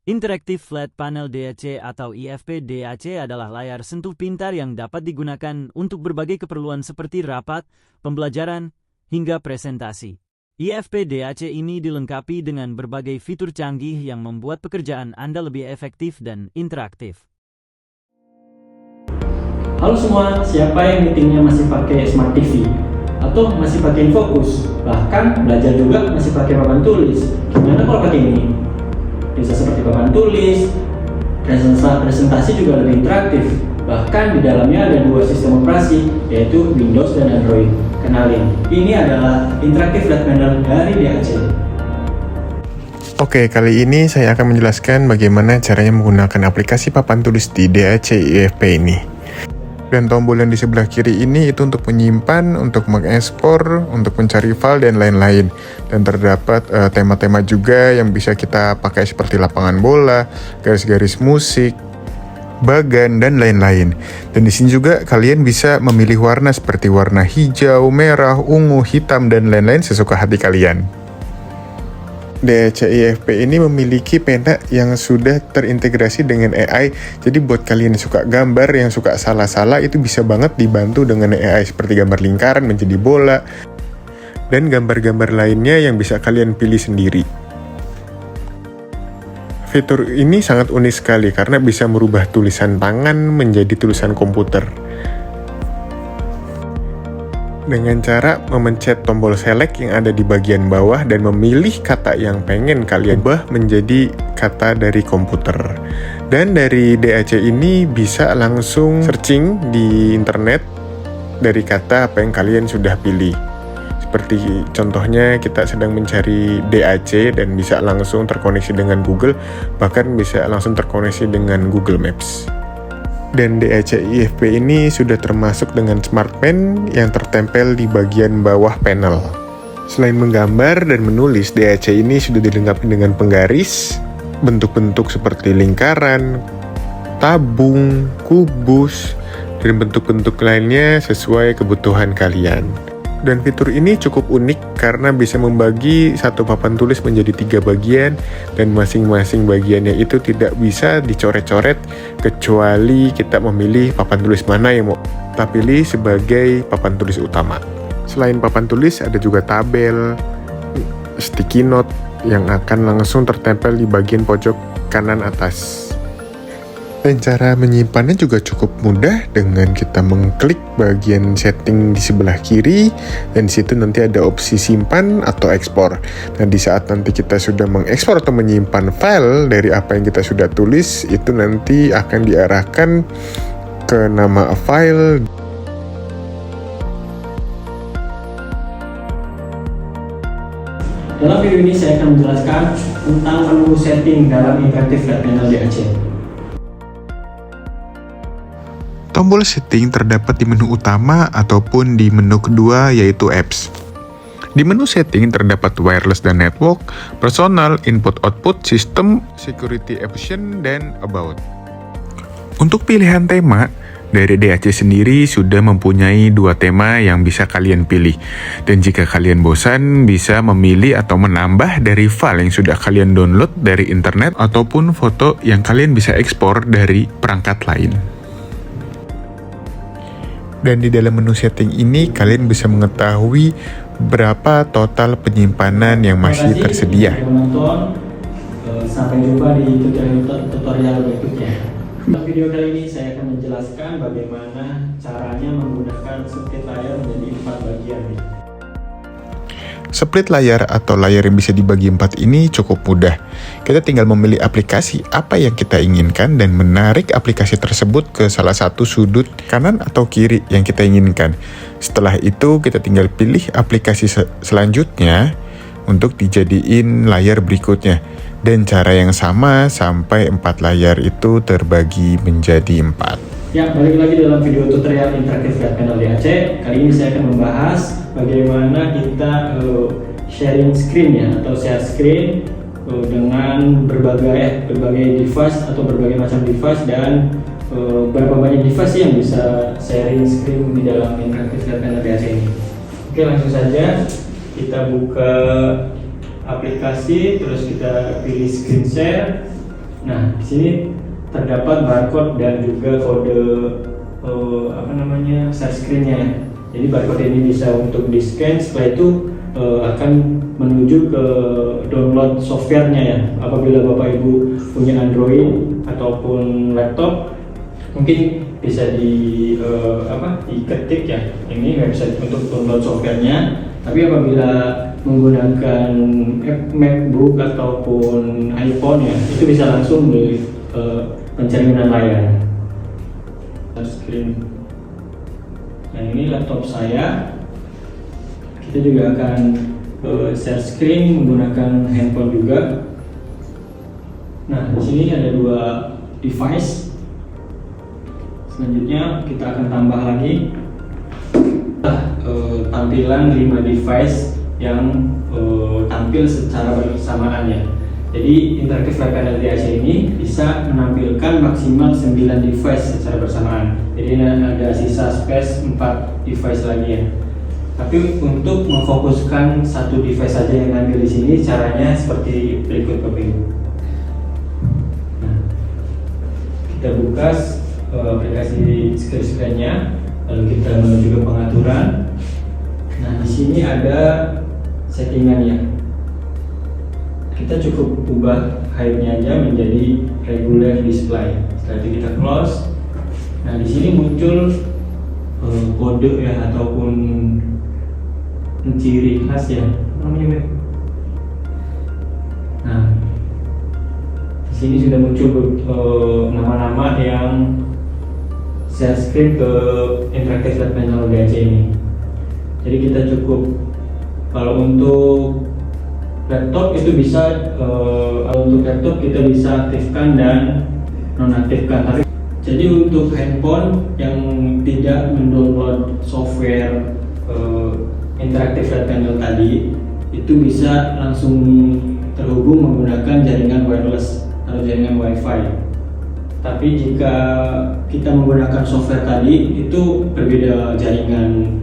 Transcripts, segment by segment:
Interactive Flat Panel DAC atau IFP DAC adalah layar sentuh pintar yang dapat digunakan untuk berbagai keperluan seperti rapat, pembelajaran, hingga presentasi. IFP DAC ini dilengkapi dengan berbagai fitur canggih yang membuat pekerjaan Anda lebih efektif dan interaktif. Halo semua, siapa yang meetingnya masih pakai Smart TV? Atau masih pakai Infocus? Bahkan belajar juga masih pakai papan tulis. Gimana kalau pakai ini? Bisa seperti papan tulis, presentasi juga lebih interaktif. Bahkan di dalamnya ada dua sistem operasi, yaitu Windows dan Android. Kenalin, ini adalah Interactive Flat Panel dari DAC. Oke, kali ini saya akan menjelaskan bagaimana caranya menggunakan aplikasi papan tulis di DAC IFP ini. Dan tombol yang di sebelah kiri ini itu untuk menyimpan, untuk mengekspor, untuk mencari file, dan lain-lain. Dan terdapat tema-tema juga yang bisa kita pakai seperti lapangan bola, garis-garis musik, bagan, dan lain-lain. Dan di sini juga kalian bisa memilih warna seperti warna hijau, merah, ungu, hitam, dan lain-lain sesuka hati kalian. DAC IFP ini memiliki pena yang sudah terintegrasi dengan AI, jadi buat kalian yang suka gambar, yang suka salah-salah, itu bisa banget dibantu dengan AI seperti gambar lingkaran menjadi bola, dan gambar-gambar lainnya yang bisa kalian pilih sendiri. Fitur ini sangat unik sekali karena bisa merubah tulisan tangan menjadi tulisan komputer. Dengan cara memencet tombol select yang ada di bagian bawah dan memilih kata yang pengen kalian ubah menjadi kata dari komputer. Dan dari DAC ini bisa langsung searching di internet dari kata apa yang kalian sudah pilih. Seperti contohnya kita sedang mencari DAC dan bisa langsung terkoneksi dengan Google, bahkan bisa langsung terkoneksi dengan Google Maps. Dan DAC IFP ini sudah termasuk dengan Smart Pen yang tertempel di bagian bawah panel. Selain menggambar dan menulis, DAC ini sudah dilengkapi dengan penggaris, bentuk-bentuk seperti lingkaran, tabung, kubus, dan bentuk-bentuk lainnya sesuai kebutuhan kalian. Dan fitur ini cukup unik karena bisa membagi satu papan tulis menjadi 3 bagian dan masing-masing bagiannya itu tidak bisa dicoret-coret kecuali kita memilih papan tulis mana yang mau kita pilih sebagai papan tulis utama. Selain papan tulis ada juga tabel, sticky note yang akan langsung tertempel di bagian pojok kanan atas. Dan cara menyimpannya juga cukup mudah dengan kita mengklik bagian setting di sebelah kiri dan di situ nanti ada opsi simpan atau ekspor. Nah, di saat nanti kita sudah mengekspor atau menyimpan file dari apa yang kita sudah tulis, itu nanti akan diarahkan ke nama file. Dalam video ini saya akan menjelaskan tentang menu setting dalam Interactive Flat Panel DAC. Tombol setting terdapat di menu utama ataupun di menu kedua yaitu apps. Di menu setting terdapat wireless dan network, personal, input-output, system, security option, dan about. Untuk pilihan tema, dari DAC sendiri sudah mempunyai 2 tema yang bisa kalian pilih. Dan jika kalian bosan, bisa memilih atau menambah dari file yang sudah kalian download dari internet ataupun foto yang kalian bisa ekspor dari perangkat lain. Dan di dalam menu setting ini kalian bisa mengetahui berapa total penyimpanan yang masih tersedia. Sampai jumpa di tutorial berikutnya. Dalam video kali ini saya akan menjelaskan bagaimana caranya menggunakan split layar menjadi 4 bagian. Split layar atau layar yang bisa dibagi 4 ini cukup mudah. Kita tinggal memilih aplikasi apa yang kita inginkan dan menarik aplikasi tersebut ke salah satu sudut kanan atau kiri yang kita inginkan. Setelah itu kita tinggal pilih aplikasi selanjutnya untuk dijadiin layar berikutnya. Dan cara yang sama sampai 4 layar itu terbagi menjadi 4. Ya, balik lagi dalam video tutorial Interactive Flat Panel DAC. Kali ini saya akan membahas bagaimana kita sharing screen ya, atau share screen dengan berbagai device atau berbagai macam device dan berapa banyak device yang bisa sharing screen di dalam Interactive Flat Panel DAC ini. Oke, langsung saja kita buka aplikasi, terus kita pilih screen share. Nah, di sini terdapat barcode dan juga kode share screen-nya ya. Jadi barcode ini bisa untuk di-scan, setelah itu akan menuju ke download softwarenya ya. Apabila Bapak Ibu punya Android ataupun laptop, mungkin bisa diketik ya. Ini website untuk download softwarenya. Tapi apabila menggunakan MacBook ataupun iPhone ya, itu bisa langsung di pencerminan layar touchscreen. Nah, ini laptop saya. Kita juga akan share screen menggunakan handphone juga. Nah, di sini ada 2 device. Selanjutnya kita akan tambah lagi tampilan 5 device yang tampil secara bersamaan ya. Jadi Interactive Flat Panel DAC ini bisa menampilkan maksimal 9 device secara bersamaan. Jadi ada sisa space 4 device lagi ya. Tapi untuk memfokuskan satu device saja yang tampil di sini, caranya seperti berikut Bapak Ibu. Nah, kita buka aplikasi screen-nya, lalu kita menuju ke pengaturan. Nah, di sini ada settingan ya. Kita cukup ubah height-nya aja menjadi regular display. Setelah itu kita close. Nah, di sini muncul kode ya ataupun ciri khas ya. Namanya. Nah, di sini sudah muncul nama-nama yang share screen ke Interactive Flat Panel DAC ini. Jadi kita cukup, kalau untuk laptop itu bisa untuk laptop kita bisa aktifkan dan nonaktifkan. Jadi untuk handphone yang tidak mendownload software Interactive Flat Panel tadi, itu bisa langsung terhubung menggunakan jaringan wireless atau jaringan WiFi. Tapi jika kita menggunakan software tadi, itu berbeda jaringan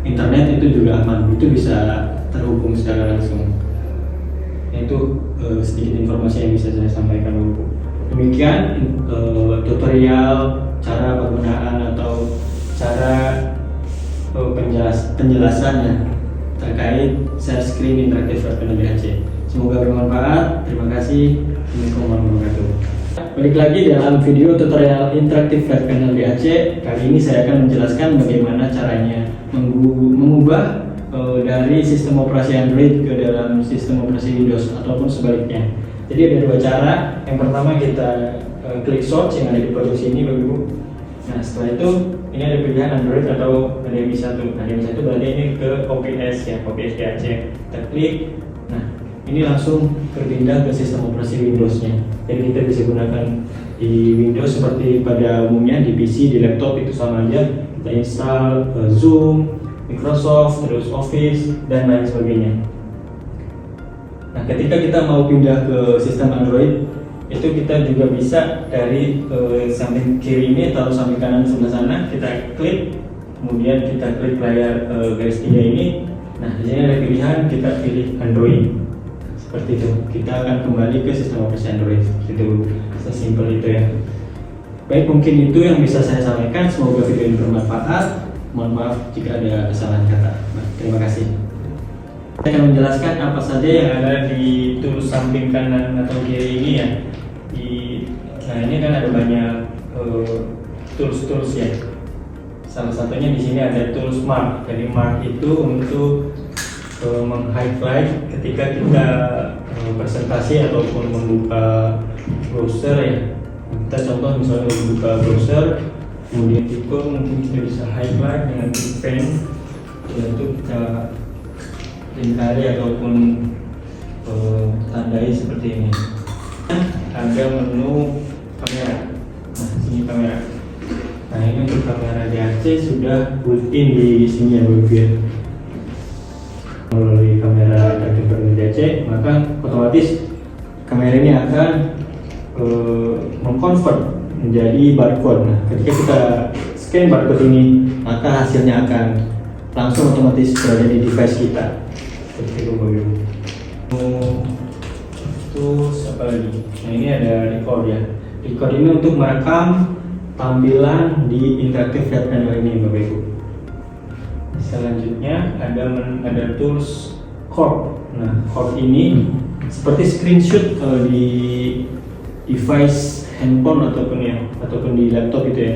internet, itu juga aman, itu bisa terhubung secara langsung. Itu sedikit informasi yang bisa saya sampaikan Bu. Demikian tutorial cara penggunaan atau cara penjelasannya terkait share screen Interactive Flat Panel DAC. Semoga bermanfaat. Terima kasih. Assalamualaikum warahmatullahi wabarakatuh. Balik lagi dalam video tutorial Interactive Flat Panel DAC. Kali ini saya akan menjelaskan bagaimana caranya mengubah dari sistem operasi Android ke dalam sistem operasi Windows ataupun sebaliknya. Jadi ada 2 cara. Yang pertama kita klik search yang ada di pojok sini Bapak Ibu. Nah, setelah itu ini ada pilihan Android atau HDMI 1. HDMI 1 berarti ini ke OPS ya, OPS DAC. Kita klik. Nah, ini langsung berpindah ke sistem operasi Windows-nya. Jadi kita bisa gunakan di Windows seperti pada umumnya, di PC, di laptop itu sama aja. Kita install Zoom, Microsoft, terus Office, dan lain sebagainya. Nah, ketika kita mau pindah ke sistem Android, itu kita juga bisa dari samping kiri ini atau samping kanan sebelah sana, kita klik, kemudian kita klik layar garis 3 ini. Nah, di sini ada pilihan, kita pilih Android. Seperti itu, kita akan kembali ke sistem operasi Android. Itu sesimpel itu ya. Baik, mungkin itu yang bisa saya sampaikan. Semoga video ini bermanfaat. Mohon maaf jika ada kesalahan kata. Terima kasih. Saya akan menjelaskan apa saja yang ada di tools samping kanan atau kiri ini ya. Nah, ini kan ada banyak tools ya. Salah satunya di sini ada tools mark. Jadi mark itu untuk meng-highlight ketika kita presentasi ataupun membuka browser ya. Kita contoh misalnya membuka browser, kemudian itu mungkin kita bisa highlight dengan pen, yaitu kita lingkari ataupun tandai seperti ini. Ada menu kamera. Nah, sini kamera. Nah, ini untuk kamera DAC sudah built-in di sini ya Bu. Melalui kamera Interactive Flat Panel DAC, maka otomatis kamera ini akan mengkonvert menjadi barcode. Nah, ketika kita scan barcode ini, maka hasilnya akan langsung otomatis berada di device kita. Seperti itu, terus apa lagi? Nah, Nah, ini ada record ya. Record ini untuk merekam tampilan di interaktif flat panel ini, Bapak Ibu. Selanjutnya ada tools chord. Nah, chord ini seperti screenshot di device handphone ataupun di laptop gitu ya.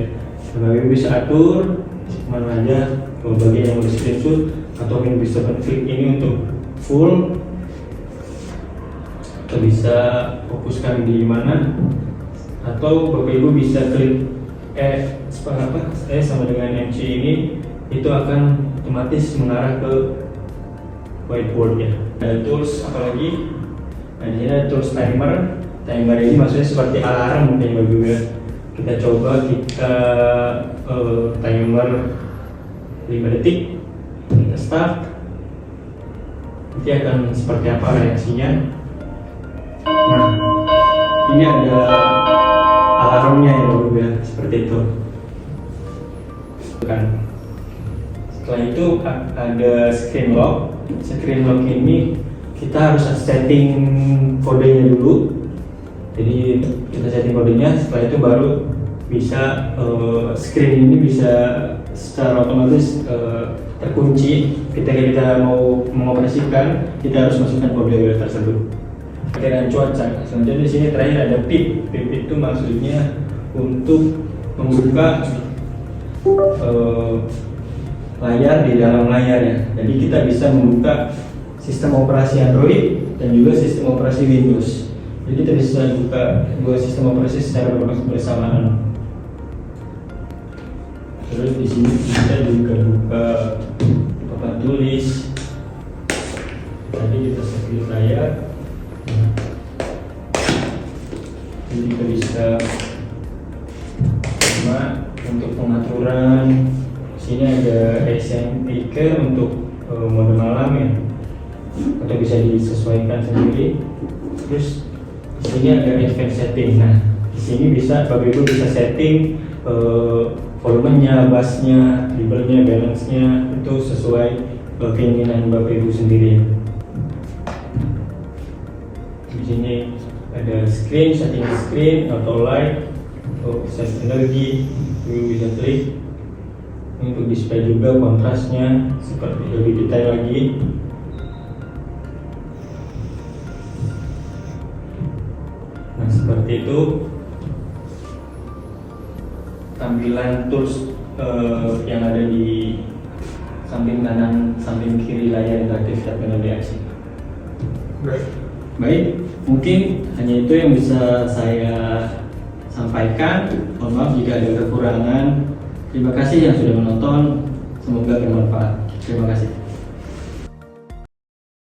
Bapak Ibu bisa atur mana aja bagian yang mau di screenshot, ataupun bisa klik ini untuk full, atau bisa fokuskan di mana, atau Bapak Ibu bisa klik sama dengan MC ini, itu akan otomatis mengarah ke whiteboard ya. Ada tools apalagi? Nah, di sini ada tools timer. Timer ini maksudnya seperti alarm mungkin Bapak Ibu ya. Kita coba timer 5 detik, kita start. Nanti akan seperti apa reaksinya. Nah, ini ada alarmnya ya Bapak Ibu ya, seperti itu kan. Setelah itu ada screen lock. Screen lock ini kita harus setting kodenya dulu. Jadi kita setting kodenya, setelah itu baru bisa screen ini bisa secara otomatis terkunci. Ketika kita mau mengoperasikan, kita harus masukkan kode tersebut. Perkiraan cuaca. Selanjutnya di sini terakhir ada pip. Pip itu maksudnya untuk membuka layar di dalam layar ya. Jadi kita bisa membuka sistem operasi Android dan juga sistem operasi Windows. Jadi kita bisa buka dua sistem operasi secara bersamaan. Terus di sini kita juga buka papan tulis. Tadi kita sekali layar. Jadi kita bisa untuk pengaturan. Sini ada SM Picker untuk mode malam ya, atau bisa disesuaikan sendiri. Terus di sini ada advanced setting. Nah, di sini bisa Bapak Ibu bisa setting volumenya, bassnya, treble-nya, balance-nya itu sesuai keinginan Bapak Ibu sendiri. Di sini ada screen, setting screen, auto light, set energi, Ibu bisa klik. Ini untuk display juga kontrasnya seperti lebih detail lagi. Nah, seperti itu tampilan tools yang ada di samping kanan, samping kiri layar interaktif flat panel DAC. Baik, mungkin hanya itu yang bisa saya sampaikan. Mohon maaf jika ada kekurangan. Terima kasih yang sudah menonton, semoga bermanfaat. Terima kasih.